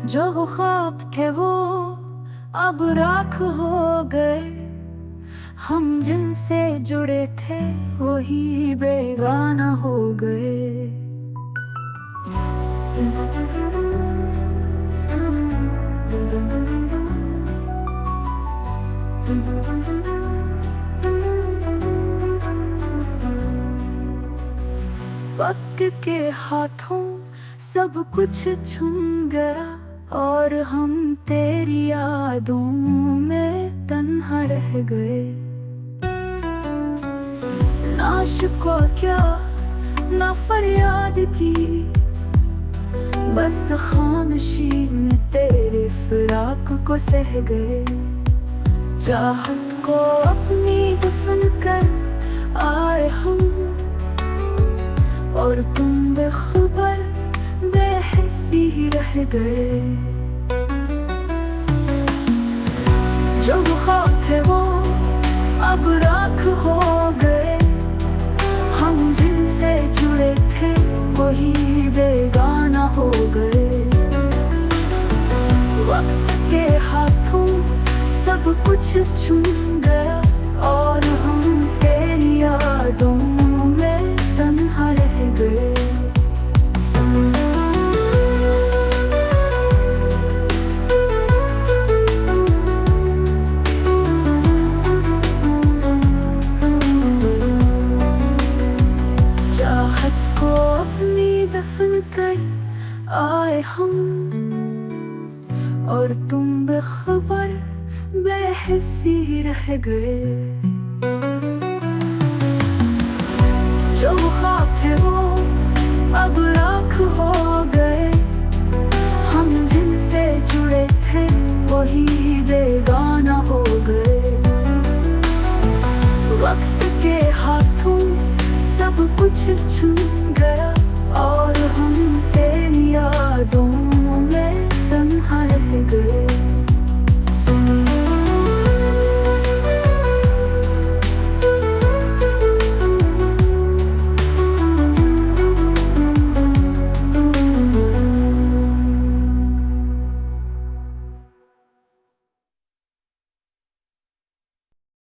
जो ख्वाब थे वो अब राख हो गए। हम जिनसे जुड़े थे वही बेगाना हो गए। वक्त के हाथों सब कुछ छूट गया और हम तेरी यादों में तन्हा रह गए। ना शिकवा क्या ना फरियाद की, बस खामोशी में तेरे फिराक को सह गए। चाहत को अपनी दफन कर आए हम, और तुम बेखबर बेहिस्सी ही रह गए। जो ख्वाब थे वो अब राख हो गए। हम जिनसे जुड़े थे वही बेगाना हो गए। वक्त के हाथों सब कुछ छूट गया और हम तेरी यादों में तन्हा रह गए। चाहत को अपनी दफन कर आए हम, और तुम बेखबर बेहिस्सी ही रह गए। जो ख्वाब थे वो अब राख हो गए। हम जिनसे जुड़े थे वही बेगाना हो गए। वक्त के हाथों सब कुछ छूट गया और हम